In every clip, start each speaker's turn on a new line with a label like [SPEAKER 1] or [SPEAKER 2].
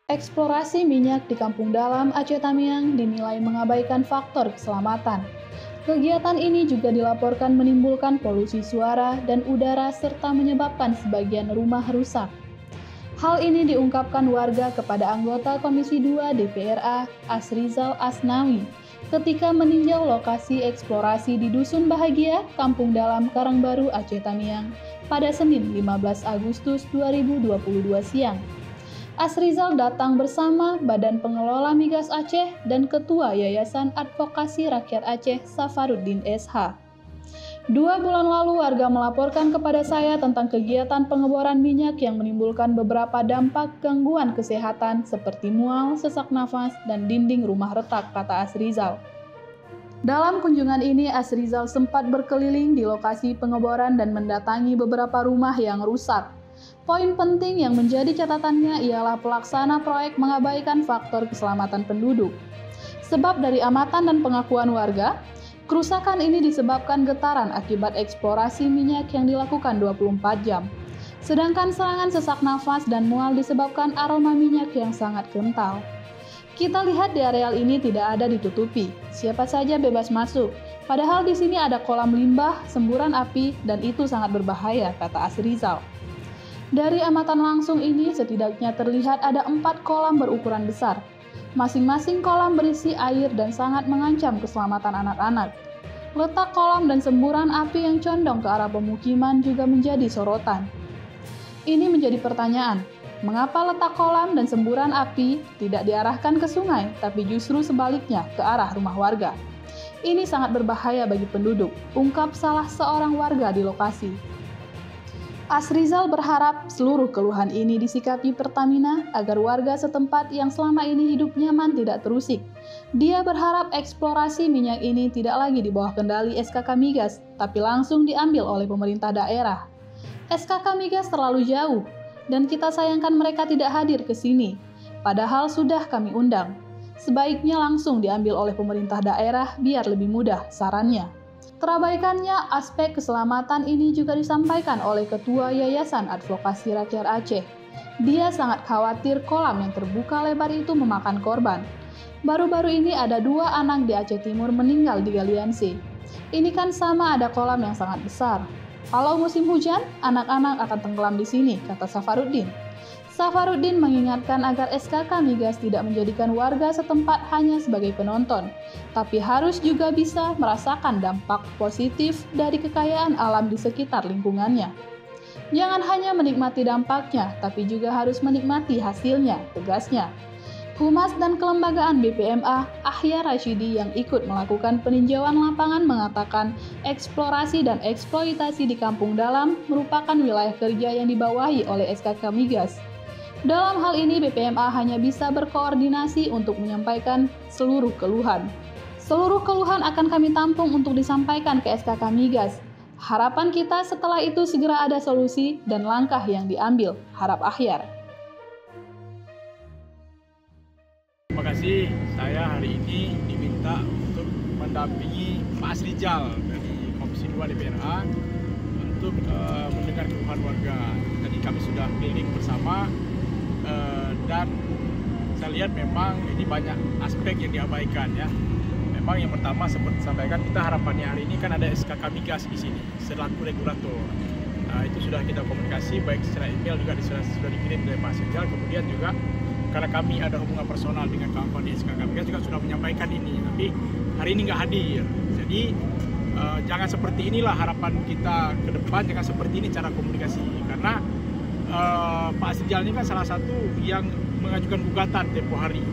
[SPEAKER 1] Eksplorasi minyak di Kampung Dalam Aceh Tamiang dinilai mengabaikan faktor keselamatan. Kegiatan ini juga dilaporkan menimbulkan polusi suara dan udara serta menyebabkan sebagian rumah rusak. Hal ini diungkapkan warga kepada anggota Komisi 2 DPRA Asrizal Asnawi ketika meninjau lokasi eksplorasi di Dusun Bahagia, Kampung Dalam Karangbaru, Aceh Tamiang pada Senin 15 Agustus 2022 siang. Asrizal datang bersama Badan Pengelola Migas Aceh dan Ketua Yayasan Advokasi Rakyat Aceh Safaruddin SH. 2 bulan lalu warga melaporkan kepada saya tentang kegiatan pengeboran minyak yang menimbulkan beberapa dampak gangguan kesehatan seperti mual, sesak nafas, dan dinding rumah retak, kata Asrizal. Dalam kunjungan ini, Asrizal sempat berkeliling di lokasi pengeboran dan mendatangi beberapa rumah yang rusak. Poin penting yang menjadi catatannya ialah pelaksana proyek mengabaikan faktor keselamatan penduduk. Sebab dari amatan dan pengakuan warga, kerusakan ini disebabkan getaran akibat eksplorasi minyak yang dilakukan 24 jam. Sedangkan serangan sesak nafas dan mual disebabkan aroma minyak yang sangat kental. Kita lihat di areal ini tidak ada ditutupi, siapa saja bebas masuk. Padahal di sini ada kolam limbah, semburan api, dan itu sangat berbahaya, kata Asrizal. Dari amatan langsung ini setidaknya terlihat ada 4 kolam berukuran besar. Masing-masing kolam berisi air dan sangat mengancam keselamatan anak-anak. Letak kolam dan semburan api yang condong ke arah pemukiman juga menjadi sorotan. Ini menjadi pertanyaan, mengapa letak kolam dan semburan api tidak diarahkan ke sungai, tapi justru sebaliknya ke arah rumah warga? Ini sangat berbahaya bagi penduduk, ungkap salah seorang warga di lokasi. Asrizal berharap seluruh keluhan ini disikapi Pertamina agar warga setempat yang selama ini hidup nyaman tidak terusik. Dia berharap eksplorasi minyak ini tidak lagi di bawah kendali SKK Migas, tapi langsung diambil oleh pemerintah daerah. SKK Migas terlalu jauh, dan kita sayangkan mereka tidak hadir ke sini. Padahal sudah kami undang. Sebaiknya langsung diambil oleh pemerintah daerah biar lebih mudah, sarannya. Terabaikannya aspek keselamatan ini juga disampaikan oleh Ketua Yayasan Advokasi Rakyat Aceh. Dia sangat khawatir kolam yang terbuka lebar itu memakan korban. Baru-baru ini ada 2 anak di Aceh Timur meninggal di galian C. Ini kan sama ada kolam yang sangat besar. Kalau musim hujan, anak-anak akan tenggelam di sini, kata Safaruddin. Safaruddin mengingatkan agar SKK Migas tidak menjadikan warga setempat hanya sebagai penonton, tapi harus juga bisa merasakan dampak positif dari kekayaan alam di sekitar lingkungannya. Jangan hanya menikmati dampaknya, tapi juga harus menikmati hasilnya, tegasnya. Humas dan Kelembagaan BPMA, Ahya Rashidi yang ikut melakukan peninjauan lapangan mengatakan eksplorasi dan eksploitasi di Kampung Dalam merupakan wilayah kerja yang dibawahi oleh SKK Migas. Dalam hal ini BPMA hanya bisa berkoordinasi untuk menyampaikan seluruh keluhan. Seluruh keluhan akan kami tampung untuk disampaikan ke SKK Migas. Harapan kita setelah itu segera ada solusi dan langkah yang diambil, harap Ahyar.
[SPEAKER 2] Terima kasih, saya hari ini diminta untuk mendampingi Pak Asrizal dari Komisi 2 DPRA untuk mendengar keluhan warga. Tadi kami sudah keliling bersama dan saya lihat memang ini banyak aspek yang diabaikan ya. Memang yang pertama seperti sampaikan, kita harapannya hari ini kan ada SKK Migas di sini selaku regulator. Itu sudah kita komunikasi baik secara email juga sudah dikirim dari Pak Asrizal. Kemudian juga karena kami ada hubungan personal dengan kawan-kawan di SKK Migas juga sudah menyampaikan ini, tapi hari ini nggak hadir. Jadi jangan seperti inilah harapan kita ke depan, jangan seperti ini cara komunikasi. Karena Pak Asrizal ini kan salah satu yang mengajukan gugatan tempo hari.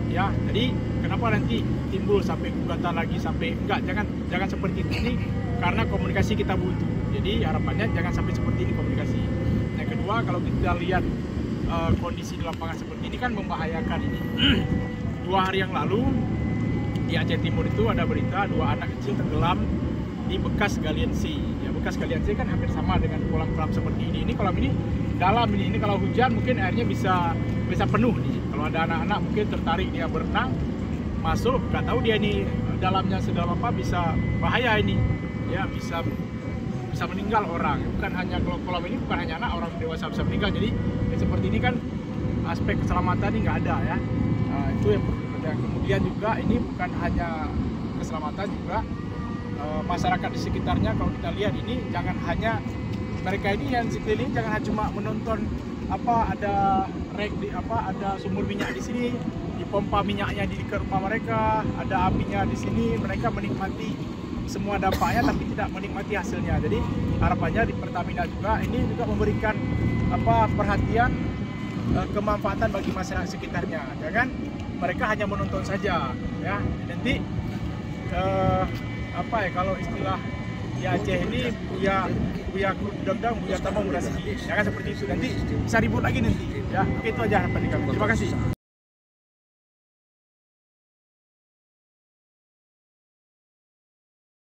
[SPEAKER 2] Ya, jadi kenapa nanti timbul sampai gugatan lagi sampai jangan seperti ini karena komunikasi kita butuh. Jadi harapannya jangan sampai seperti ini komunikasi. Yang kedua, kalau kita lihat kondisi di lapangan seperti ini kan membahayakan ini. 2 hari yang lalu di Aceh Timur itu ada berita 2 anak kecil tenggelam di bekas galian C. Ya, bekas galian C kan hampir sama dengan kolam-kolam seperti ini. Ini kolam ini dalam ini kalau hujan mungkin airnya bisa penuh nih. Kalau ada anak-anak mungkin tertarik dia berenang masuk, nggak tahu dia ini dalamnya sedalam apa, bisa bahaya ini. Ya, bisa meninggal orang. Bukan hanya kalau kolam ini bukan hanya anak, orang dewasa bisa meninggal. Jadi seperti ini kan aspek keselamatan ini nggak ada ya. Itu yang kemudian juga ini bukan hanya keselamatan juga masyarakat di sekitarnya. Kalau kita lihat ini jangan hanya mereka ini yang sekeliling jangan cuma menonton ada rek ada sumur minyak di sini, dipompa minyaknya di dekat rumah mereka, ada apinya di sini, mereka menikmati semua dampaknya tapi tidak menikmati hasilnya. Jadi harapannya di Pertamina juga ini juga memberikan perhatian kemanfaatan bagi masyarakat sekitarnya. Jangan mereka hanya menonton saja ya. Nanti kalau istilah di Aceh ini buya udang-udang, buya tambang, buya segi. Jangan seperti itu, nanti bisa ribut lagi nanti ya. Itu aja harapan kami. Terima kasih.